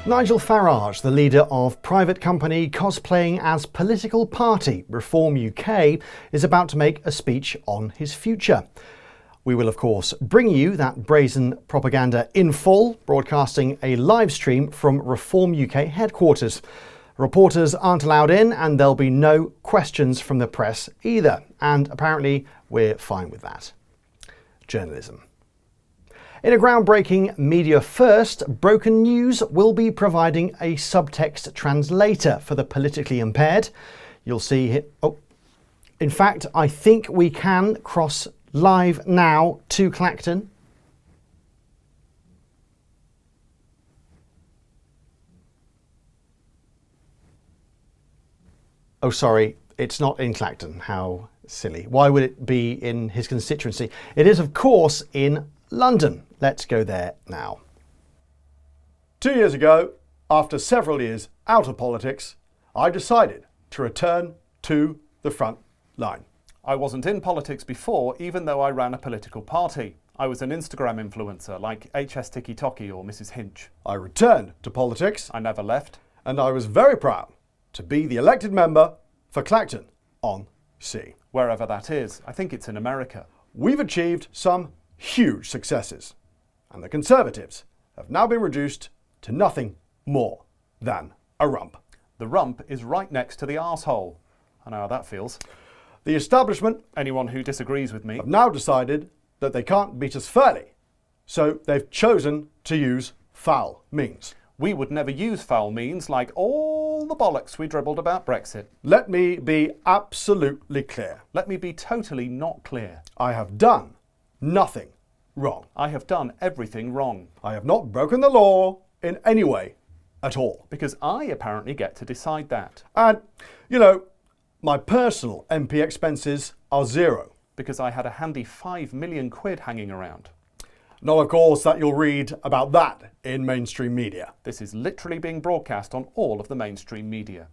Nigel Farage, the leader of private company cosplaying as political party Reform UK, is about to make a speech on his future. We will of course bring you that brazen propaganda in full, broadcasting a live stream from Reform UK headquarters. Reporters aren't allowed in and there'll be no questions from the press either. And apparently we're fine with that. Journalism. In a groundbreaking media first, Broken News will be providing a subtext translator for the politically impaired. You'll see here. Oh, in fact, I think we can cross live now to Clacton. Oh, sorry, it's not in Clacton. How silly. Why would it be in his constituency? It is, of course, in London. Let's go there now. 2 years ago, after several years out of politics, I decided to return to the front line. I wasn't in politics before, even though I ran a political party. I was an Instagram influencer like HS Tiki Toki or Mrs. Hinch. I returned to politics. I never left. And I was very proud to be the elected member for Clacton on Sea. Wherever that is. I think it's in America. We've achieved some huge successes, and the Conservatives have now been reduced to nothing more than a rump. The rump is right next to the arsehole. I know how that feels. The establishment, anyone who disagrees with me, have now decided that they can't beat us fairly, so they've chosen to use foul means. We would never use foul means like all the bollocks we dribbled about Brexit. Let me be absolutely clear. Let me be totally not clear. I have done nothing wrong. I have done everything wrong. I have not broken the law in any way at all. Because I apparently get to decide that. And, you know, my personal MP expenses are zero. Because I had a handy 5 million quid hanging around. Not, of course, that you'll read about that in mainstream media. This is literally being broadcast on all of the mainstream media.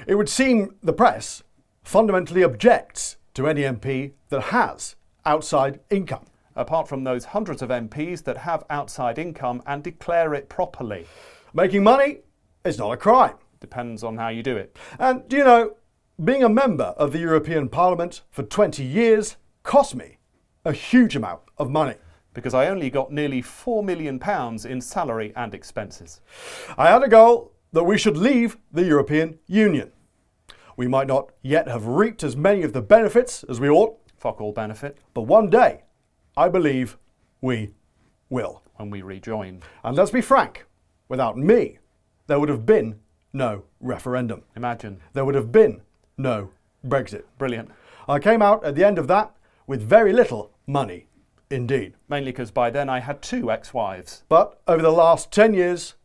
It would seem the press fundamentally objects to any MP that has outside income. Apart from those hundreds of MPs that have outside income and declare it properly. Making money is not a crime. Depends on how you do it. And, do you know, being a member of the European Parliament for 20 years cost me a huge amount of money. Because I only got nearly £4 million in salary and expenses. I had a goal that we should leave the European Union. We might not yet have reaped as many of the benefits as we ought. Fuck all benefit. But one day, I believe we will. When we rejoin. And let's be frank, without me, there would have been no referendum. Imagine. There would have been no Brexit. Brilliant. I came out at the end of that with very little money indeed. Mainly because by then I had 2 ex-wives. But over the last 10 years,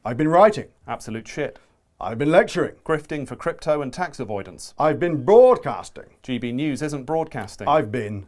I've been writing. Absolute shit. I've been lecturing. Grifting for crypto and tax avoidance. I've been broadcasting. GB News isn't broadcasting. I've been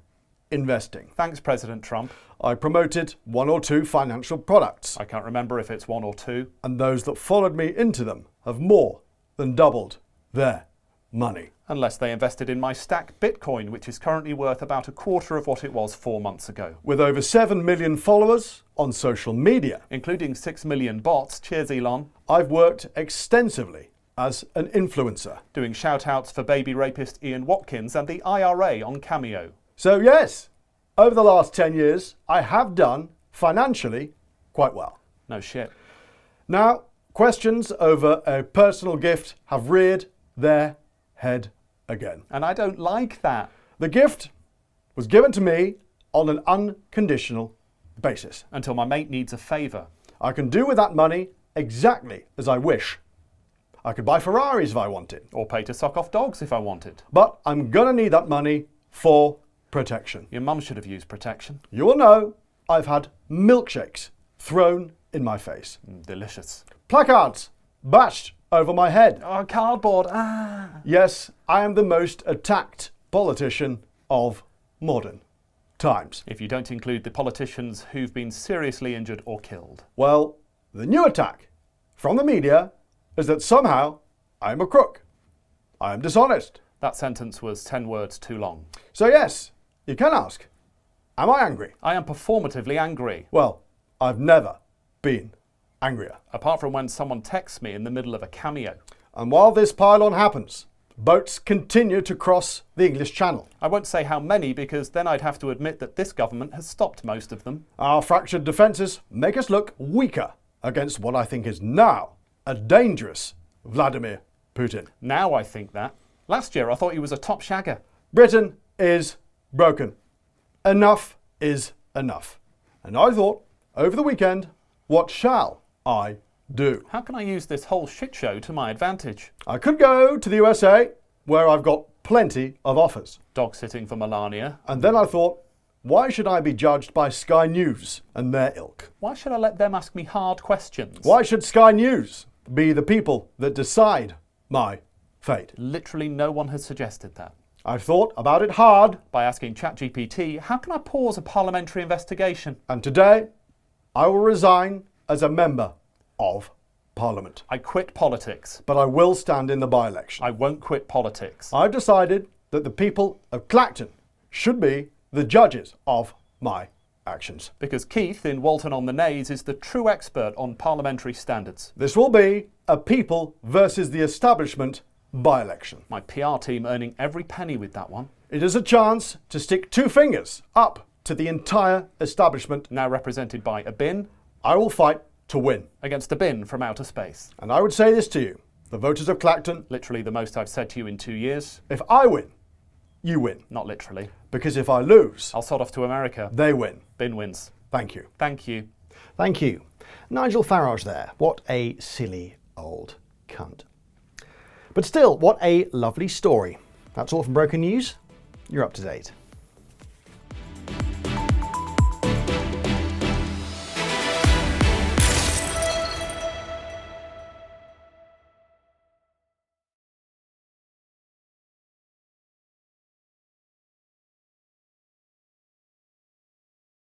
investing. Thanks, President Trump. I promoted 1 or 2 financial products. I can't remember if it's 1 or 2. And those that followed me into them have more than doubled their money. Unless they invested in my stack Bitcoin, which is currently worth about a quarter of what it was 4 months ago. With over 7 million followers on social media. Including 6 million bots, cheers Elon. I've worked extensively as an influencer. Doing shout-outs for baby rapist Ian Watkins and the IRA on Cameo. So yes, over the last 10 years, I have done financially quite well. No shit. Now, questions over a personal gift have reared their head again. And I don't like that. The gift was given to me on an unconditional basis. Until my mate needs a favour. I can do with that money exactly as I wish. I could buy Ferraris if I wanted. Or pay to suck off dogs if I wanted. But I'm gonna need that money for protection. Your mum should have used protection. You will know I've had milkshakes thrown in my face. Delicious. Placards bashed over my head. Oh, cardboard. Ah. Yes, I am the most attacked politician of modern times. If you don't include the politicians who've been seriously injured or killed. Well, the new attack from the media is that somehow I am a crook. I am dishonest. That sentence was 10 words too long. So yes, you can ask, am I angry? I am performatively angry. Well, I've never been angrier. Apart from when someone texts me in the middle of a cameo. And while this pile-on happens, boats continue to cross the English Channel. I won't say how many because then I'd have to admit that this government has stopped most of them. Our fractured defences make us look weaker against what I think is now a dangerous Vladimir Putin. Now I think that. Last year I thought he was a top shagger. Britain is broken. Enough is enough. And I thought, over the weekend, what shall I do? How can I use this whole shit show to my advantage? I could go to the USA, where I've got plenty of offers. Dog sitting for Melania. And then I thought, why should I be judged by Sky News and their ilk? Why should I let them ask me hard questions? Why should Sky News be the people that decide my fate? Literally no one has suggested that. I've thought about it hard, By asking ChatGPT, how can I pause a parliamentary investigation? and today I will resign as a member of Parliament. I quit politics. But I will stand in the by-election. I won't quit politics. I've decided that the people of Clacton should be the judges of my actions. Because Keith in Walton on the Naze is the true expert on parliamentary standards. This will be a people versus the establishment by-election. My PR team earning every penny with that one. It is a chance to stick two fingers up to the entire establishment. Now represented by a bin I will fight to win. against a bin from outer space. And I would say this to you, the voters of Clacton, Literally the most I've said to you in 2 years. if I win, you win. Not literally. Because if I lose, I'll sod off to America. they win. Bin wins. Thank you. Thank you. Thank you. Nigel Farage there. What a silly old cunt. But still, what a lovely story. That's all from Broken News. You're up to date.